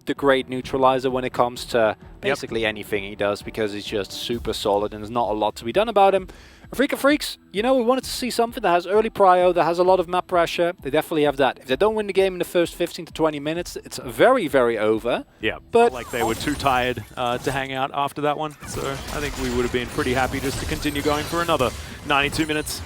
the great neutralizer when it comes to basically anything he does, because he's just super solid and there's not a lot to be done about him. Afreeca Freecs, you know, we wanted to see something that has early prio, that has a lot of map pressure. They definitely have that. If they don't win the game in the first 15 to 20 minutes, it's very, very over. Yeah, but like they were too tired to hang out after that one. So I think we would have been pretty happy just to continue going for another 92 minutes.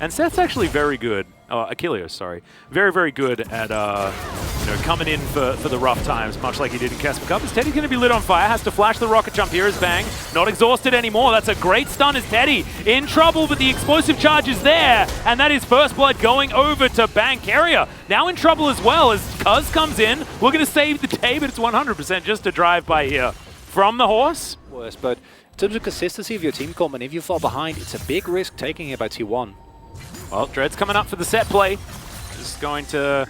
And Seth's actually very good. Achilles, sorry. Very, very good at you know, coming in for the rough times, much like he did in Casper Cup. As Teddy's going to be lit on fire, has to flash the rocket jump here as Bang. Not exhausted anymore. That's a great stun as Teddy in trouble, but the explosive charge is there. And that is first blood going over to Bang. Carrier now in trouble as well as Cuz comes in. Looking to save the day, but it's 100% just a drive by here from the horse. Worse, but in terms of consistency of your team comp, and if you fall behind, it's a big risk taking it by T1. Well, Dread's coming up for the set play. Just going to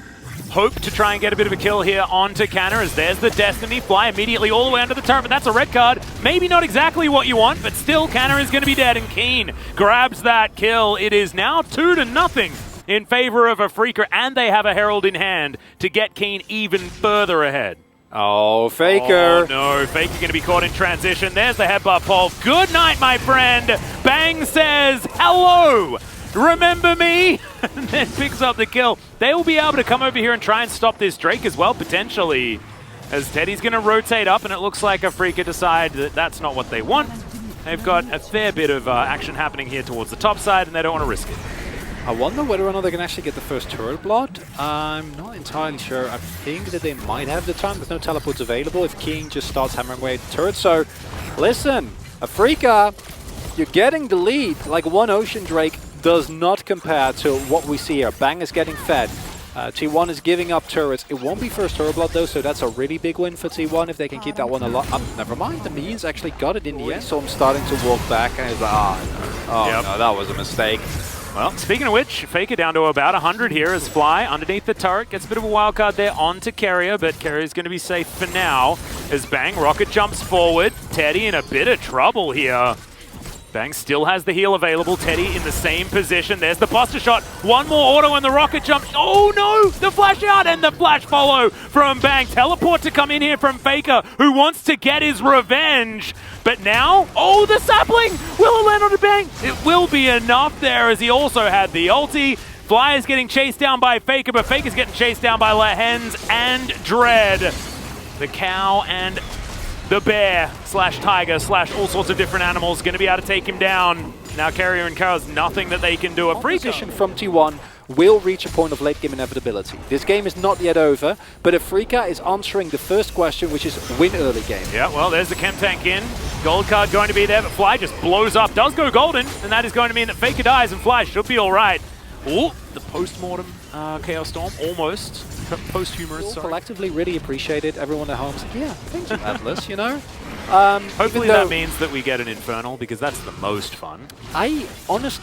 hope to try and get a bit of a kill here onto Canner, as there's the Destiny fly immediately all the way under the turret, but that's a red card. Maybe not exactly what you want, but still Canner is going to be dead, and Keen grabs that kill. It is now 2-0 in favor of Afreeca, and they have a Herald in hand to get Keen even further ahead. Oh, Faker. Oh, no. Faker going to be caught in transition. There's the headbutt pole. Good night, my friend. Bang says, hello. Remember me? And then picks up the kill. They will be able to come over here and try and stop this Drake as well, potentially. As Teddy's going to rotate up, and it looks like Afreeca decide that that's not what they want. They've got a fair bit of action happening here towards the top side, and they don't want to risk it. I wonder whether or not they can actually get the first turret blood. I'm not entirely sure. I think that they might have the time. There's no teleports available if King just starts hammering away at the turret. So, listen, Afreeca, you're getting the lead. Like one Ocean Drake does not compare to what we see here. Bang is getting fed. T1 is giving up turrets. It won't be first turret blood though, so that's a really big win for T1 if they can keep that one alive. Never mind, the Means actually got it in the end. So I'm starting to walk back and he's like, no, that was a mistake. Well, speaking of which, Faker down to about 100 here as Fly underneath the turret. Gets a bit of a wild card there onto Carrier, but Carrier's going to be safe for now as Bang rocket jumps forward. Teddy in a bit of trouble here. Bang still has the heal available. Teddy in the same position. There's the buster shot. One more auto and the rocket jump. Oh no! The flash out and the flash follow from Bang. Teleport to come in here from Faker, who wants to get his revenge. But now, oh, the sapling! Will it land on the Bang? It will be enough there, as he also had the ulti. Fly is getting chased down by Faker, but Faker's getting chased down by Lehens and Dread. The cow and the bear slash tiger slash all sorts of different animals going to be able to take him down. Now Carrier and Carl's nothing that they can do. A free position from T1 will reach a point of late game inevitability. This game is not yet over, but Afreeca is answering the first question, which is win early game. Yeah, well, there's the chem tank in. Gold card going to be there, but Fly just blows up. Does go golden, and that is going to mean that Faker dies and Fly should be all right. Oh, the post-mortem Chaos Storm, almost. Post-humorous, sorry. Collectively really appreciate it. Everyone at home's like, yeah, thank you, Atlas, you know? Hopefully that means that we get an Infernal, because that's the most fun.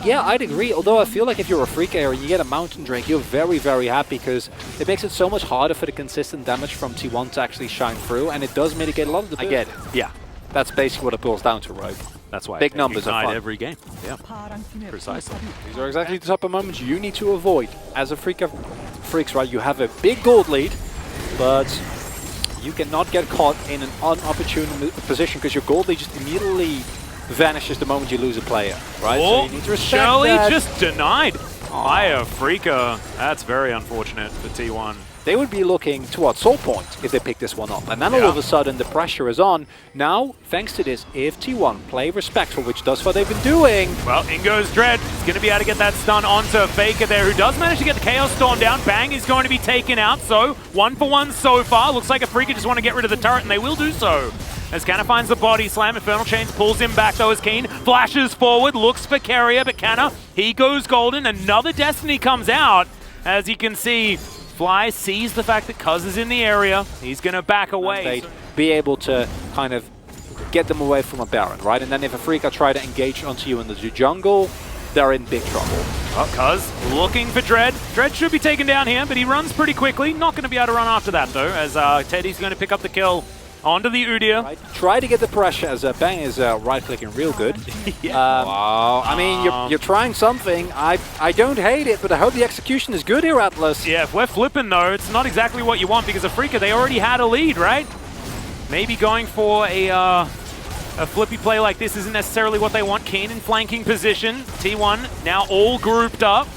Yeah, I'd agree. Although I feel like if you're a Freak and you get a Mountain Drake, you're very, very happy, because it makes it so much harder for the consistent damage from T1 to actually shine through, and it does mitigate a lot of the burst. I get it. Yeah. That's basically what it boils down to, right? That's why big numbers are fun every game. Yeah, precisely. These are exactly the type of moments you need to avoid as Afreeca Freecs, right? You have a big gold lead, but you cannot get caught in an unopportune position because your gold lead just immediately vanishes the moment you lose a player, right? Oh, so you need to respect Shirley that. just denied by Afreeca. That's very unfortunate for T1. They would be looking towards Soul Point if they pick this one up. And then all of a sudden the pressure is on. Now, thanks to this, if T1 play respectful, which does what they've been doing. Well, in goes Dread. He's going to be able to get that stun onto Faker there, who does manage to get the Chaos Storm down. Bang is going to be taken out, so 1-for-1 so far. Looks like Afreeca just want to get rid of the turret, and they will do so. As Canna finds the body slam, Infernal Chains pulls him back though as Keen flashes forward, looks for Carrier, but Canna, he goes golden. Another Destiny comes out. As you can see, Fly sees the fact that Cuz is in the area. He's going to back away. They'd be able to kind of get them away from a Baron, right? And then if Afreeca try to engage onto you in the jungle, they're in big trouble. Oh, Cuz looking for Dread. Dread should be taken down here, but he runs pretty quickly. Not going to be able to run after that, though, as Teddy's going to pick up the kill onto the Udyr. Right. Try to get the pressure as Bang is right-clicking real good. Wow. I mean, you're trying something. I don't hate it, but I hope the execution is good here, Atlas. Yeah, if we're flipping, though, it's not exactly what you want, because Afreeca, they already had a lead, right? maybe going for a flippy play like this isn't necessarily what they want. Keen in flanking position. T1 now all grouped up.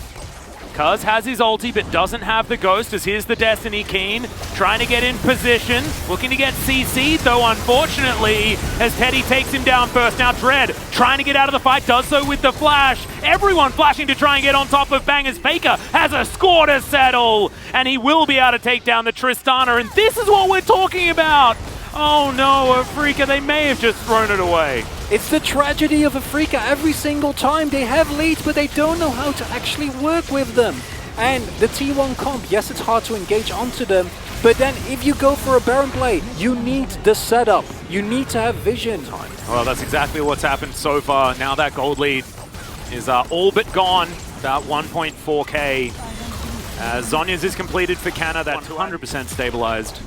Cuz has his ulti but doesn't have the Ghost, as here's the Destiny. Keen trying to get in position, looking to get CC'd though, unfortunately, as Teddy takes him down first. Now Dread trying to get out of the fight, does so with the flash. Everyone flashing to try and get on top of Bang, as Faker has a score to settle, and he will be able to take down the Tristana, and this is what we're talking about! Oh no, Afreeca, they may have just thrown it away. It's the tragedy of Afreeca every single time. They have leads, but they don't know how to actually work with them. And the T1 comp, yes, it's hard to engage onto them, but then if you go for a Baron play, you need the setup. You need to have vision. Well, that's exactly what's happened so far. Now that gold lead is all but gone, about 1.4k. Zhonya's is completed for Canna, that 200% stabilized.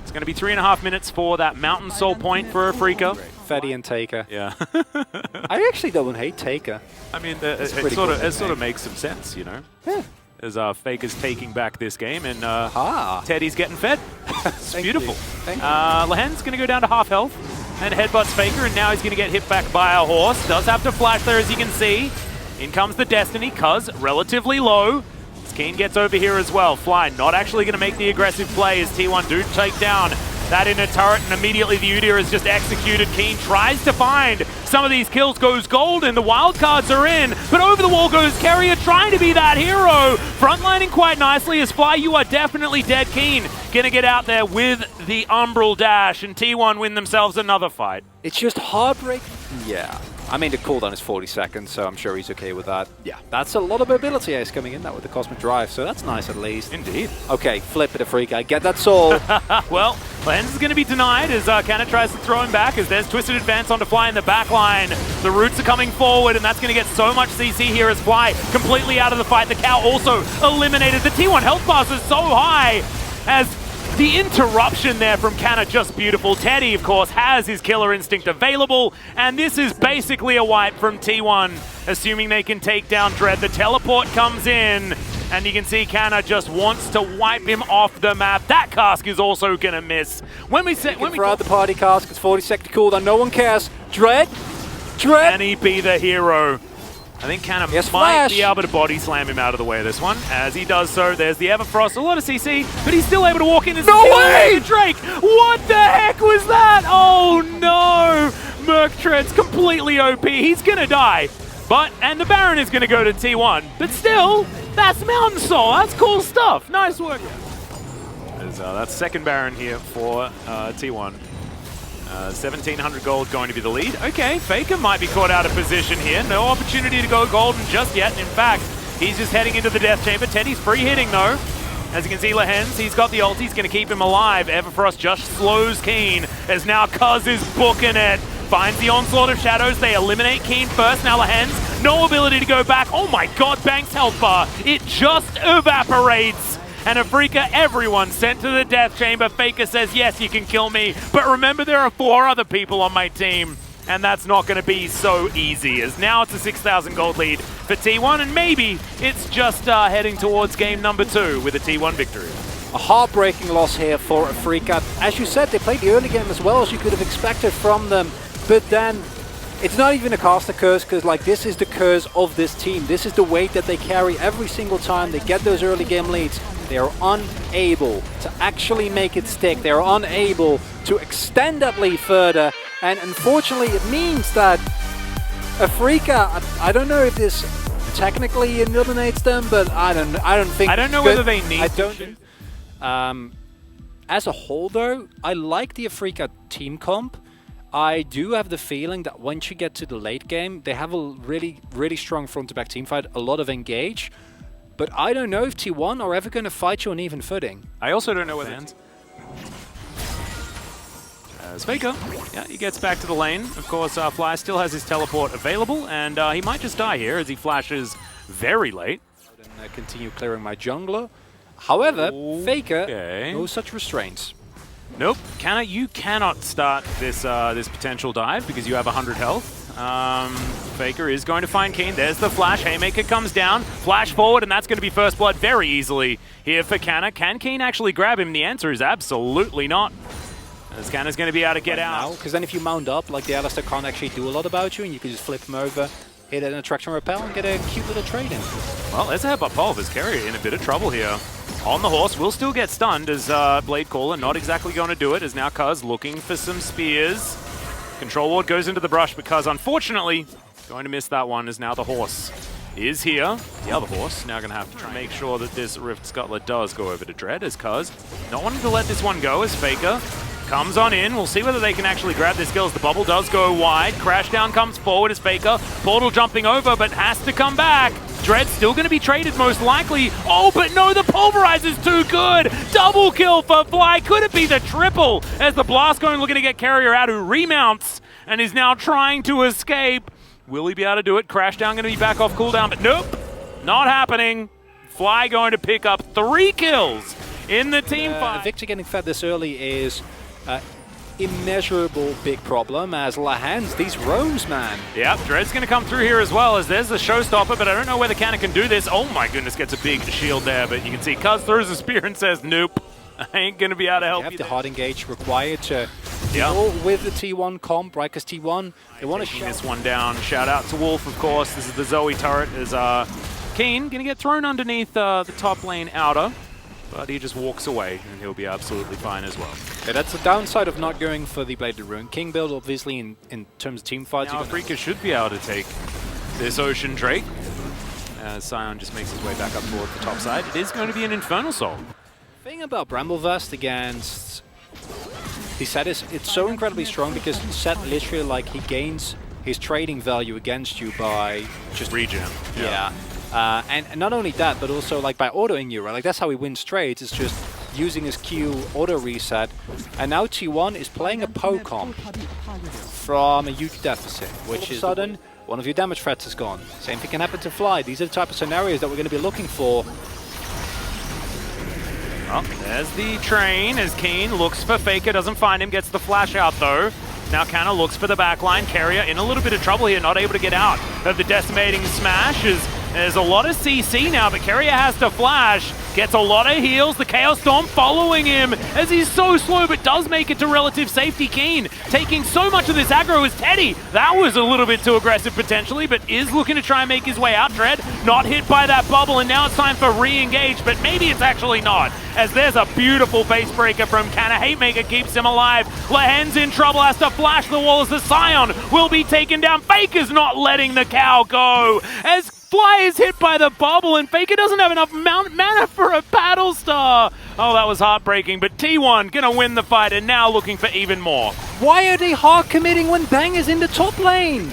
It's going to be 3.5 minutes for that Mountain Soul point for Afreeca. Fetty and Taker. Yeah. I actually don't hate Taker. I mean, it sort of makes some sense, you know? Yeah. As Faker's taking back this game, and Teddy's getting fed. It's beautiful. Lahen's going to go down to half health and headbutts Faker, and now he's going to get hit back by a horse. Does have to flash there, as you can see. In comes the Destiny, Cuz relatively low. Keen gets over here as well. Fly not actually going to make the aggressive play, as T1 do take down that inner turret, and immediately the Udyr is just executed. Keen tries to find some of these kills, goes gold, and the wildcards are in, but over the wall goes Carrier, trying to be that hero. Frontlining quite nicely, as Fly, you are definitely dead. Keen gonna get out there with the Umbral dash, and T1 win themselves another fight. It's just heartbreaking. Yeah. I mean, the cooldown is 40 seconds, so I'm sure he's okay with that. Yeah, that's a lot of mobility ace coming in, that with the Cosmic Drive, so that's nice at least. Indeed. Okay, flip it, Afreeca. I get that soul. Well, Lens is going to be denied as Canna tries to throw him back, as there's Twisted Advance onto Fly in the back line. The Roots are coming forward, and that's going to get so much CC here as Fly completely out of the fight. The Cow also eliminated. The T1 health pass is so high, as the interruption there from Canna, just beautiful. Teddy, of course, has his Killer Instinct available, and this is basically a wipe from T1, assuming they can take down Dread. The teleport comes in, and you can see Canna just wants to wipe him off the map. That cask is also going to miss. When we throw out the party cask, it's 40-second cooldown, no one cares. Dread? Can he be the hero? I think Canna might be able to body slam him out of the way of this one. As he does so, there's the Everfrost, a lot of CC, but he's still able to walk in. No way! Drake! What the heck was that? Oh no! Merktread's completely OP. He's gonna die. And the Baron is gonna go to T1. But still, that's Mountain Soul. That's cool stuff. Nice work. That's second Baron here for T1. 1,700 gold going to be the lead. Okay, Faker might be caught out of position here. No opportunity to go golden just yet. In fact, he's just heading into the Death Chamber. Teddy's free hitting though. As you can see, Lahen's, he's got the ult. He's going to keep him alive. Everfrost just slows Keen, as now Cuz is booking it. Finds the Onslaught of Shadows. They eliminate Keen first. Now Lahen's, no ability to go back. Oh my god, Bank's health bar. It just evaporates. And Afreeca, everyone sent to the Death Chamber. Faker says, yes, you can kill me, but remember there are 4 other people on my team, and that's not going to be so easy, as now it's a 6,000 gold lead for T1, and maybe it's just heading towards game number 2 with a T1 victory. A heartbreaking loss here for Afreeca. As you said, they played the early game as well as you could have expected from them, but then it's not even a caster curse, because like this is the curse of this team. This is the weight that they carry every single time they get those early game leads. They are unable to actually make it stick. They are unable to extend that lead further. And unfortunately, it means that Afreeca, I don't know if this technically eliminates them, but I don't know whether they need to. As a whole though, I like the Afreeca team comp. I do have the feeling that once you get to the late game, they have a really, really strong front-to-back team fight, a lot of engage. But I don't know if T1 are ever going to fight you on even footing. I also don't know where that ends. As Faker, yeah, he gets back to the lane. Of course, Fly still has his teleport available, and he might just die here as he flashes very late. And continue clearing my jungler. However, Faker, no such restraints. Nope, you cannot start this this potential dive because you have 100 health. Faker is going to find Keen. There's the flash. Haymaker comes down. Flash forward, and that's going to be first blood very easily here for Canna. Can Keen actually grab him? The answer is absolutely not. As Canna's going to be able to get out. Because then if you mount up, like the Alistair can't actually do a lot about you, and you can just flip him over, hit an attraction repel, and get a cute little trade in. Well, there's a headbutt pole as Carrier in a bit of trouble here. On the horse, will still get stunned as Blade Caller not exactly going to do it, as now Cuz looking for some spears. Control Ward goes into the brush because unfortunately, going to miss that one as now the horse is here. The other horse now going to have to try and make sure that this Rift Scuttler does go over to Dread as Cuz not wanting to let this one go as Faker comes on in. We'll see whether they can actually grab this kill as the bubble does go wide. Crashdown comes forward as Faker. Portal jumping over but has to come back. Dread still going to be traded most likely. Oh, but no, the Pulverize is too good. Double kill for Fly. Could it be the triple as the Blast going looking to get Carrier out, who remounts and is now trying to escape. Will he be able to do it? Crashdown going to be back off cooldown, but nope, not happening. Fly going to pick up 3 kills in the team fight. Victor getting fed this early is immeasurable big problem as Lahans, these roams, man. Yep, Dread's going to come through here as well as there's the showstopper, but I don't know whether Canna can do this. Oh my goodness, gets a big shield there, but you can see Cuz throws a spear and says, nope, I ain't going to be able to help you. You have the hard engage required to deal with the T1 comp, right? Because T1, they want to shut this one down. Shout out to Wolf, of course. This is the Zoe turret. Is Keen going to get thrown underneath the top lane outer, but he just walks away and he'll be absolutely fine as well. Yeah, that's the downside of not going for the Bladed Rune. King build, obviously, in terms of team fights. Now Afreeca should be able to take this Ocean Drake. Sion just makes his way back up toward the top side. It is going to be an Infernal Soul. The thing about Bramblevest against the set is it's so incredibly strong because set literally like he gains his trading value against you by just regen. Yeah. And not only that, but also like by autoing you, right? Like that's how he wins trades. It's just using his Q auto reset. And now T1 is playing a poke comp from a huge deficit, which is sudden. One of your damage threats is gone. Same thing can happen to Fly. These are the type of scenarios that we're going to be looking for. Well, there's the train as Keen looks for Faker, doesn't find him, gets the flash out though. Now Canna looks for the backline. Carrier in a little bit of trouble here, not able to get out of the decimating smash. There's a lot of CC now, but Carrier has to flash. Gets a lot of heals. The Chaos Storm following him as he's so slow, but does make it to relative safety. Keen taking so much of this aggro as Teddy. That was a little bit too aggressive potentially, but is looking to try and make his way out. Dread not hit by that bubble, and now it's time for re-engage, but maybe it's actually not, as there's a beautiful face breaker from Canna. Hatemaker keeps him alive. Lahen's in trouble, has to flash the wall as the Scion will be taken down. Faker's not letting the cow go as Fly is hit by the bubble, and Faker doesn't have enough mana for a Battle Star. Oh, that was heartbreaking, but T1 gonna win the fight and now looking for even more. Why are they hard committing when Bang is in the top lane?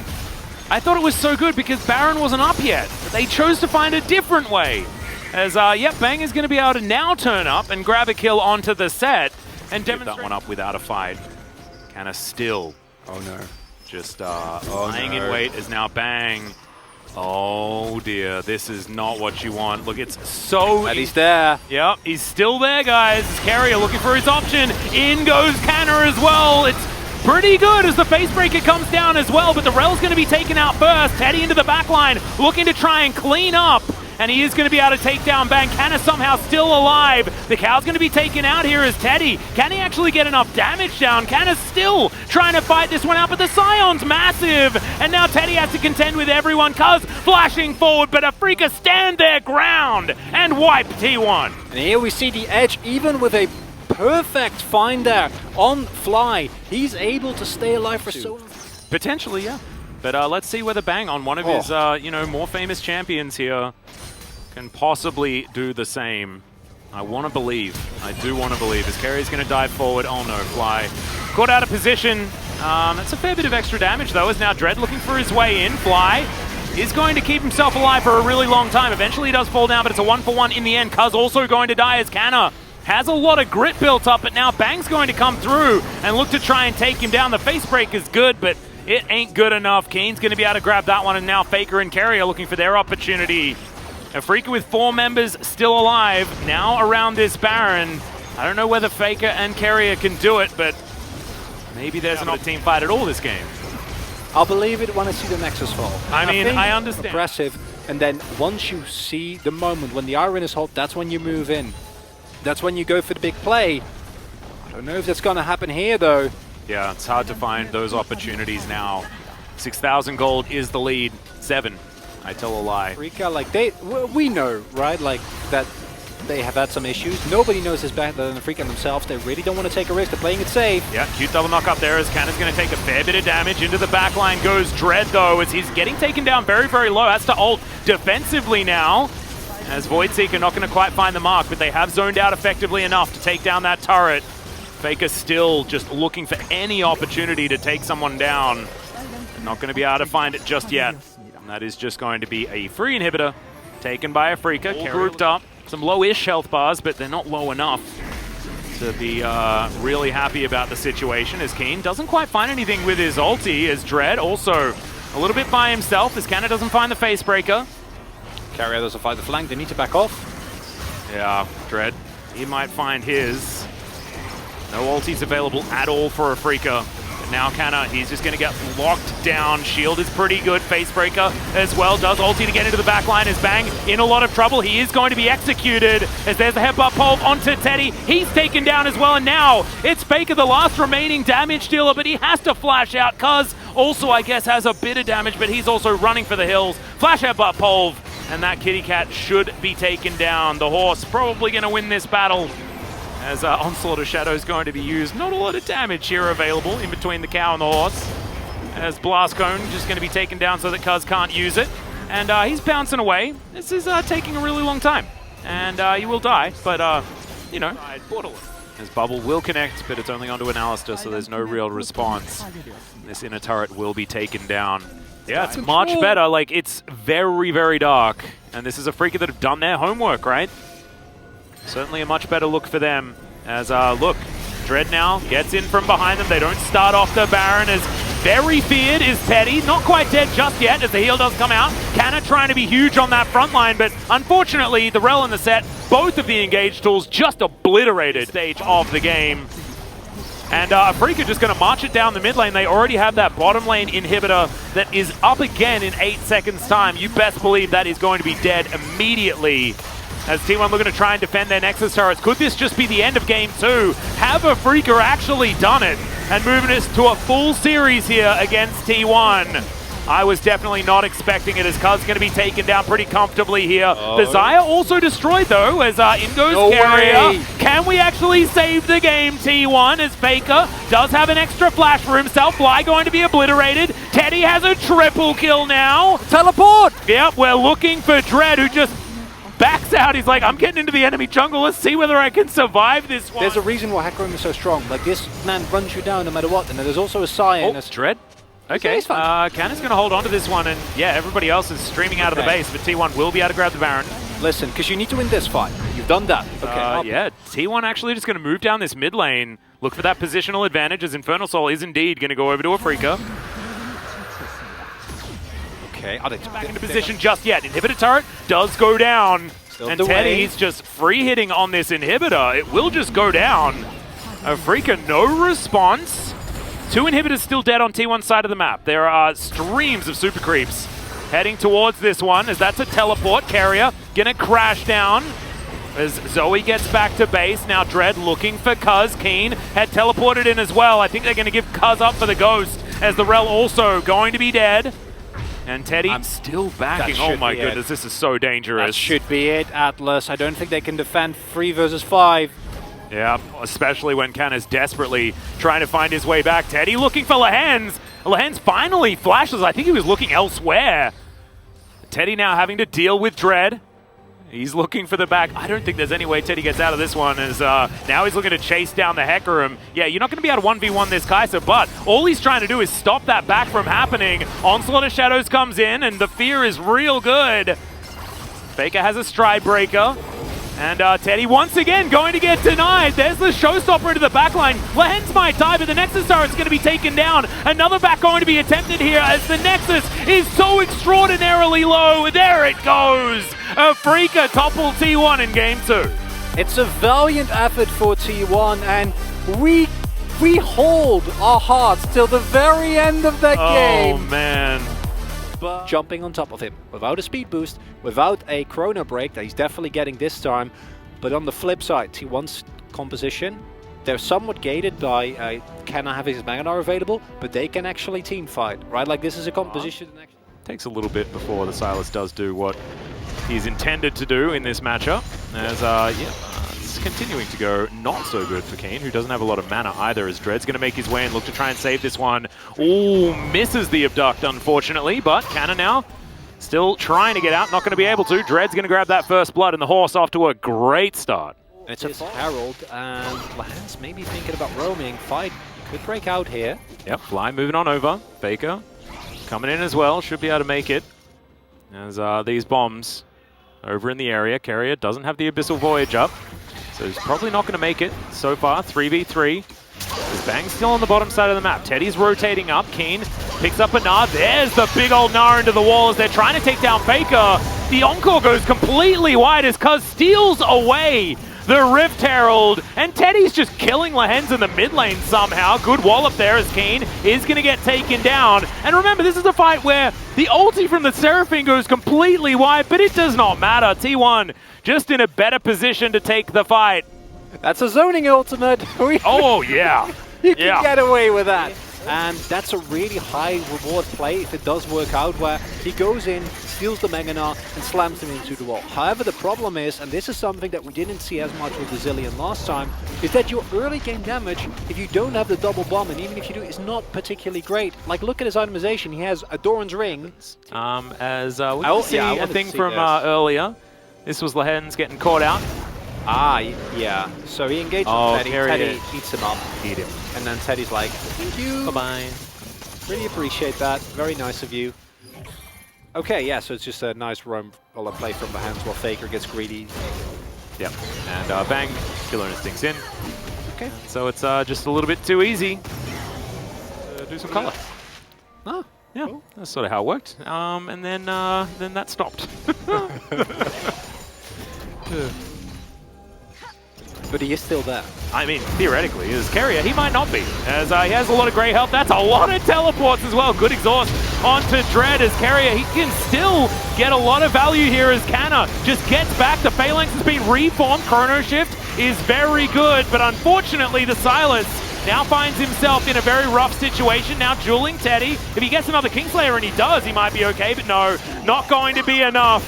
I thought it was so good because Baron wasn't up yet. They chose to find a different way. As, yep, Bang is gonna be able to now turn up and grab a kill onto the set and demonstrate that one up without a fight. Canna still, oh no, just lying in wait as now Bang. Oh dear, this is not what you want. Look, it's so... And he's there. Yep, he's still there, guys. Carrier looking for his option. In goes Canna as well. It's pretty good as the Facebreaker comes down as well, but the Rel's going to be taken out first. Teddy into the back line, looking to try and clean up. And he is going to be able to take down Bang. Canna somehow still alive. The cow's going to be taken out here as Teddy. Can he actually get enough damage down? Canna's still trying to fight this one out, but the Scion's massive. And now Teddy has to contend with everyone. Cuz flashing forward, but Afreeca stand their ground and wipe T1. And here we see the edge, even with a perfect find there on Fly. He's able to stay alive for so long. Potentially, yeah. But let's see whether Bang on one of his, more famous champions here can possibly do the same. I want to believe. I do want to believe. As Carrier's going to dive forward. Oh no, Fly caught out of position. That's a fair bit of extra damage though, as now Dread looking for his way in. Fly is going to keep himself alive for a really long time. Eventually he does fall down, but it's a 1-for-1 in the end. Cuz also going to die as Canna has a lot of grit built up, but now Bang's going to come through and look to try and take him down. The face break is good, but it ain't good enough. Keen's going to be able to grab that one, and now Faker and Carrier looking for their opportunity. Afreeca with 4 members still alive, now around this Baron. I don't know whether Faker and Carrier can do it, but maybe there's not a team fight at all this game. I'll believe it when I see the Nexus fall. I mean, I understand. Aggressive, and then once you see the moment when the iron is hot, that's when you move in. That's when you go for the big play. I don't know if that's going to happen here, though. Yeah, it's hard to find those opportunities now. 6,000 gold is the lead. 7. I tell a lie. Afreeca, like, we know, right? Like, that they have had some issues. Nobody knows this better than Afreeca themselves. They really don't want to take a risk. They're playing it safe. Yeah, cute double knock up there as Canna's going to take a fair bit of damage. Into the back line goes Dread, though, as he's getting taken down very, very low. Has to ult defensively now, as Voidseeker not going to quite find the mark, but they have zoned out effectively enough to take down that turret. Faker still just looking for any opportunity to take someone down. Not going to be able to find it just yet. And that is just going to be a free inhibitor taken by Afreeca. All grouped up. Some low-ish health bars, but they're not low enough to be really happy about the situation, as Keen doesn't quite find anything with his ulti, as Dread also a little bit by himself, as Canna doesn't find the face breaker. Carrier doesn't find the flank. They need to back off. Yeah, Dread, he might find his. No ultis available at all for Afreeca. Now Canna, he's just going to get locked down. Shield is pretty good. Facebreaker as well. Does ulti to get into the back line. Is Bang in a lot of trouble. He is going to be executed as there's a headbutt pole onto Teddy. He's taken down as well. And now it's Faker, the last remaining damage dealer, but he has to flash out. Cuz also, I guess, has a bit of damage, but he's also running for the hills. Flash headbutt pole. And that kitty cat should be taken down. The horse probably going to win this battle, as Onslaught of Shadow is going to be used. Not a lot of damage here available in between the cow and the horse. As Blast Cone just going to be taken down so that Cuz can't use it. And he's bouncing away. This is taking a really long time. And he will die, but, you know, his bubble will connect, but it's only onto an Alistair, so there's no real response. This inner turret will be taken down. Yeah, it's much better. Like, it's very, very dark. And this is Afreeca that have done their homework, right? Certainly a much better look for them. As, look, Dread now gets in from behind them. They don't start off the Baron, as very feared is Teddy. Not quite dead just yet, as the heal does come out. Canna trying to be huge on that front line, but unfortunately, the Rel and the set, both of the engaged tools just obliterated stage of the game. And Afreeca just going to march it down the mid lane. They already have that bottom lane inhibitor that is up again in 8 seconds' time. You best believe that is going to be dead immediately. As T1 looking to try and defend their Nexus turrets. Could this just be the end of game 2? Have Afreeca actually done it? And moving us to a full series here against T1. I was definitely not expecting it, as Cuz going to be taken down pretty comfortably here. The Xayah also destroyed, though, as in goes Carrier. Can we actually save the game, T1, as Faker does have an extra flash for himself. Fly going to be obliterated. Teddy has a triple kill now. Teleport! Yep, we're looking for Dread, who just backs out. He's like, I'm getting into the enemy jungle. Let's see whether I can survive this one. There's a reason why Hackroom is so strong. Like, this man runs you down no matter what. And there's also a Xayah. Oh, Dread. Okay, Canna's going to hold on to this one, and yeah, everybody else is streaming out of the base, but T1 will be able to grab the Baron. Listen, because you need to win this fight. You've done that. Okay. Yeah, T1 actually just going to move down this mid lane, look for that positional advantage, as Infernal Soul is indeed going to go over to Afreeca. Okay, I'd expect back into position just yet. Inhibitor turret does go down, and Teddy's just free hitting on this inhibitor. It will just go down. Afreeca, no response. 2 inhibitors still dead on T1's side of the map. There are streams of super creeps heading towards this one, as that's a teleport. Carrier gonna crash down as Zoe gets back to base. Now Dread looking for Cuz. Keen had teleported in as well. I think they're gonna give Cuz up for the Ghost, as the Rel also going to be dead. And Teddy still backing. Oh my goodness, this is so dangerous. That should be it, Atlas. I don't think they can defend 3 versus 5. Yeah, especially when Canna's desperately trying to find his way back. Teddy looking for Lehens. Lehens finally flashes. I think he was looking elsewhere. Teddy now having to deal with Dread. He's looking for the back. I don't think there's any way Teddy gets out of this one, as now he's looking to chase down the Hecarim. Yeah, you're not going to be able to 1v1 this Kai'Sa, but all he's trying to do is stop that back from happening. Onslaught of Shadows comes in, and the fear is real good. Faker has a stride breaker. And Teddy once again going to get denied. There's the showstopper into the backline. Lehens might die, but the Nexus turret's going to be taken down. Another back going to be attempted here, as the Nexus is so extraordinarily low. There it goes. Afreeca topple T1 in game 2. It's a valiant effort for T1, and we hold our hearts till the very end of the game. Oh man. But jumping on top of him without a speed boost, without a chrono break that he's definitely getting this time. But on the flip side, T1's composition they're somewhat gated by Kenna having his Magnar available, but they can actually team fight, right? Like this is a composition. Takes a little bit before the Silas does do what he's intended to do in this matchup. As, it's continuing to go not so good for Kane, who doesn't have a lot of mana either, as Dread's going to make his way and look to try and save this one. Ooh, misses the abduct, unfortunately, but Canna now still trying to get out, not going to be able to. Dread's going to grab that first blood, and the horse off to a great start. It's a Herald, and Lance maybe thinking about roaming. Fight could break out here. Yep, Fly moving on over. Faker coming in as well, should be able to make it. As these bombs over in the area. Carrier doesn't have the Abyssal Voyage up, so he's probably not going to make it so far. 3v3. There's Bang still on the bottom side of the map. Teddy's rotating up. Keen picks up a Gnar. There's the big old Gnar into the wall as they're trying to take down Faker. The Encore goes completely wide as Cuz steals away the Rift Herald, and Teddy's just killing Lehens in the mid lane somehow. Good wallop there as Kane is going to get taken down. And remember, this is a fight where the ulti from the Seraphine goes completely wide, but it does not matter. T1 just in a better position to take the fight. That's a zoning ultimate. Oh, yeah. You can get away with that. And that's a really high reward play if it does work out, where he goes in, steals the Mega Gnar, and slams him into the wall. However, the problem is, and this is something that we didn't see as much with the Zillion last time, is that your early game damage, if you don't have the double bomb, and even if you do, is not particularly great. Like, look at his itemization. He has a Doran's Ring. As we can see a thing from earlier. This was Lehens getting caught out. Ah, yeah. So he engaged with Teddy. Teddy eats him up. Eat him. And then Teddy's like, thank you. Bye-bye. Really appreciate that. Very nice of you. Okay, yeah, so it's just a nice roam or a play from the hands while Faker gets greedy. Yep. And Bang, Killer Instinct's in. Okay. So it's just a little bit too easy to do some color. Oh, yeah. Cool. That's sort of how it worked. And then that stopped. But he is still there. I mean, theoretically, as Carrier, he might not be, as he has a lot of grey health. That's a lot of teleports as well. Good exhaust onto Dread as Carrier. He can still get a lot of value here as Canna just gets back. The Phalanx has been reformed. Chrono Shift is very good, but unfortunately, the Silas now finds himself in a very rough situation. Now dueling Teddy. If he gets another Kingslayer, and he does, he might be okay, but no, not going to be enough.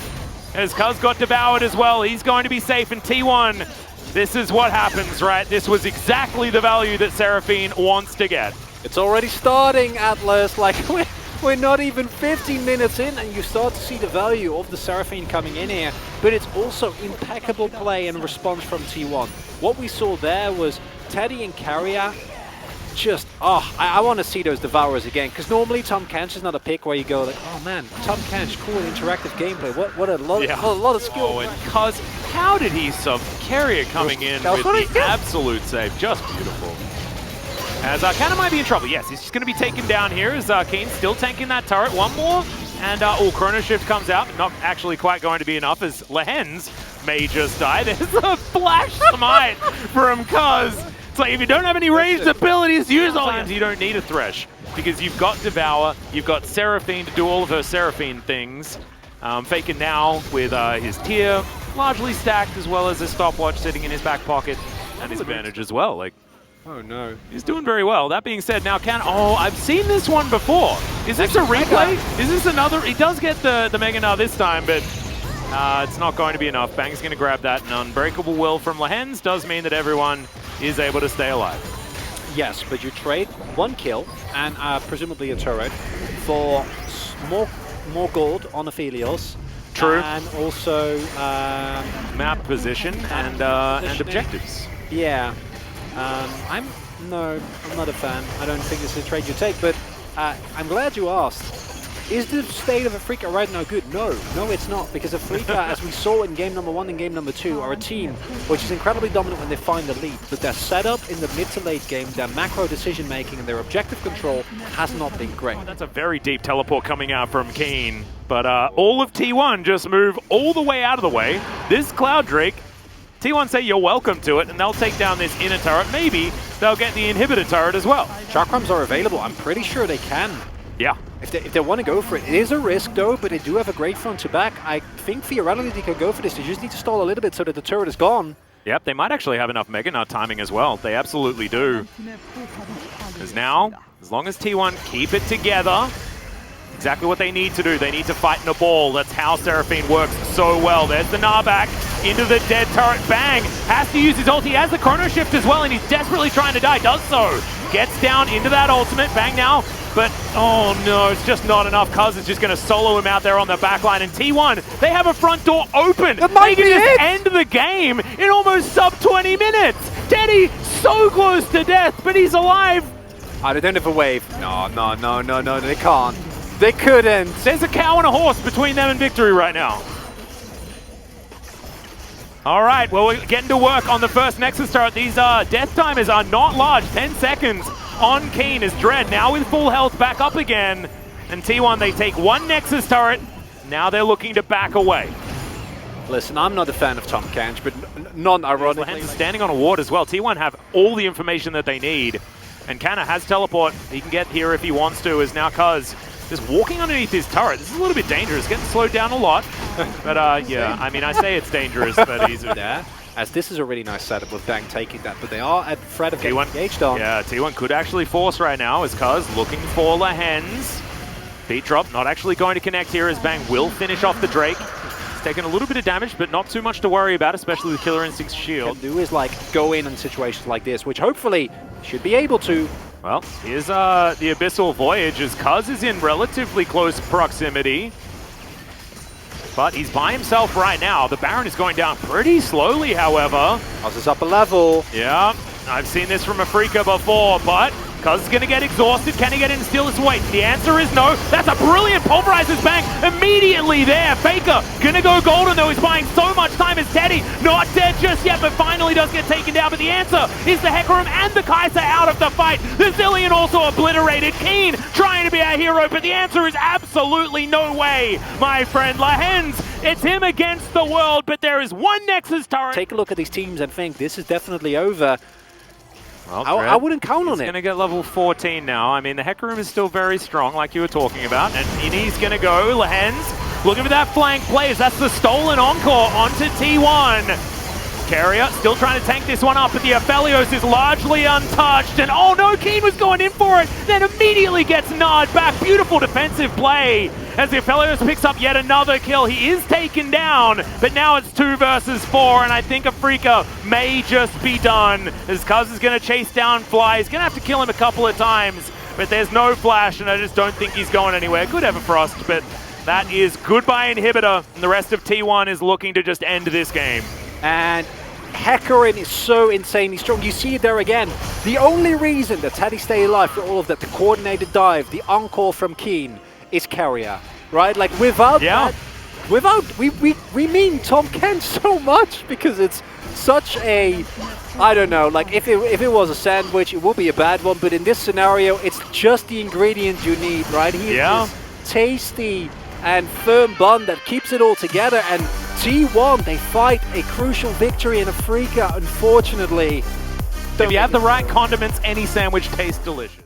As Cuz got devoured as well, he's going to be safe in T1. This is what happens, right? This was exactly the value that Seraphine wants to get. It's already starting, Atlas. Like, we're not even 15 minutes in, and you start to see the value of the Seraphine coming in here. But it's also impeccable play and response from T1. What we saw there was Teddy and Carrier just, I want to see those Devourers again, because normally Tom Kench is not a pick where you go like, oh man, Tom Kench, cool interactive gameplay, what a lot, a lot of skill. Oh, and Cuz, how did he sub Carrier coming in with the absolute save? Just beautiful. As Canna might be in trouble. Yes, he's just going to be taken down here as Kane's still tanking that turret. One more, and Chrono Shift comes out, but not actually quite going to be enough as Lehens may just die. There's a flash smite from Cuz. It's like, if you don't have any ranged abilities, use all you don't need a Thresh, because you've got Devour, you've got Seraphine to do all of her Seraphine things. Faker now with his tier largely stacked, as well as his stopwatch sitting in his back pocket, and his advantage as well. Like, oh no. He's doing very well. That being said, now I've seen this one before. Is this a replay? Is this another? He does get the Mega Gnar this time, but it's not going to be enough. Bang's going to grab that. An Unbreakable Will from Lehens does mean that everyone is able to stay alive. Yes, but you trade one kill and presumably a turret for more gold on Aphelios. True. And also map position and objectives. Yeah. I'm not a fan. I don't think this is a trade you take, but I'm glad you asked. Is the state of Afreeca right now good? No, it's not, because Afreeca, as we saw in game number 1 and game number 2, are a team which is incredibly dominant when they find the lead, but their setup in the mid to late game, their macro decision making and their objective control has not been great. Oh, that's a very deep teleport coming out from Keen, but all of T1 just move all the way out of the way. This Cloud Drake, T1 say you're welcome to it, and they'll take down this inner turret. Maybe they'll get the inhibitor turret as well. Chakrams are available. I'm pretty sure they can. Yeah. If they want to go for it. It is a risk though, but they do have a great front to back. I think theoretically they could go for this. They just need to stall a little bit so that the turret is gone. Yep, they might actually have enough Mega Nut timing as well. They absolutely do. Because now, as long as T1 keep it together, exactly what they need to do. They need to fight in a ball. That's how Seraphine works so well. There's the Gnar back into the dead turret. Bang! Has to use his ult. He has the chrono shift as well, and he's desperately trying to die. Does so. Gets down into that ultimate. Bang now. But, oh no, it's just not enough. Cuz is just going to solo him out there on the back line. And T1, they have a front door open. They can just end the game in almost sub 20 minutes. Teddy, so close to death, but he's alive. Oh, they don't have a wave. No, they can't. They couldn't. There's a cow and a horse between them and victory right now. All right, well, we're getting to work on the first Nexus turret. These death timers are not large. 10 seconds on Keen as Dread now with full health back up again. And T1, they take one Nexus turret. Now they're looking to back away. Listen, I'm not a fan of Tom Kench, but non-ironically... standing on a ward as well. T1 have all the information that they need. And Canna has teleport. He can get here if he wants to, as now Cuz just walking underneath his turret. This is a little bit dangerous, getting slowed down a lot. But yeah, I mean, I say it's dangerous, but he's there. As this is a really nice setup with Bang taking that, but they are at threat of getting engaged on. Yeah, T1 could actually force right now as Cuz looking for Lahens. Beat drop, not actually going to connect here as Bang will finish off the Drake. He's taken a little bit of damage, but not too much to worry about, especially with Killer Instinct's shield. Can do is like go in situations like this, which hopefully should be able to. Well, here's the Abyssal Voyage as Cuz is in relatively close proximity. But he's by himself right now. The Baron is going down pretty slowly, however. Cuz is up a level. Yeah, I've seen this from Afreeca before, but Cuz is going to get exhausted. Can he get in and steal his weight? The answer is no. That's a brilliant Pulverizer's Bang immediately there. Faker going to go golden, though. He's buying so much time as Teddy. Not dead just yet, but finally does get taken down. But the answer is the Hecarim and the Kai'Sa out of the fight. The Zillion also obliterated. Keen trying to be our hero, but the answer is absolutely no way, my friend. Lahens, it's him against the world, but there is one Nexus turret. Take a look at these teams and think this is definitely over. Well, I wouldn't count on it. He's going to get level 14 now. I mean, the Hecarim is still very strong, like you were talking about. And he's going to go. Lahens looking for that flank plays. That's the stolen encore onto T1. Carrier still trying to tank this one up, but the Aphelios is largely untouched. And oh no, Keen was going in for it, then immediately gets gnawed back. Beautiful defensive play as the Aphelios picks up yet another kill. He is taken down, but now it's 2 versus 4, and I think Afreeca may just be done as Cuz is going to chase down Fly. He's going to have to kill him a couple of times, but there's no flash, and I just don't think he's going anywhere. Good Everfrost, but that is goodbye Inhibitor, and the rest of T1 is looking to just end this game. And Hecarim is so insanely strong. You see it there again. The only reason that Teddy stayed alive for all of that, the coordinated dive, the encore from Keen, is Carrier, right? Like without that, we mean Tom Kent so much because it's such a, I don't know, like if it was a sandwich, it would be a bad one, but in this scenario, it's just the ingredient you need, right? He is this tasty and firm bun that keeps it all together, and T1, they fight a crucial victory in Afreeca, unfortunately. If you have the right condiments, any sandwich tastes delicious.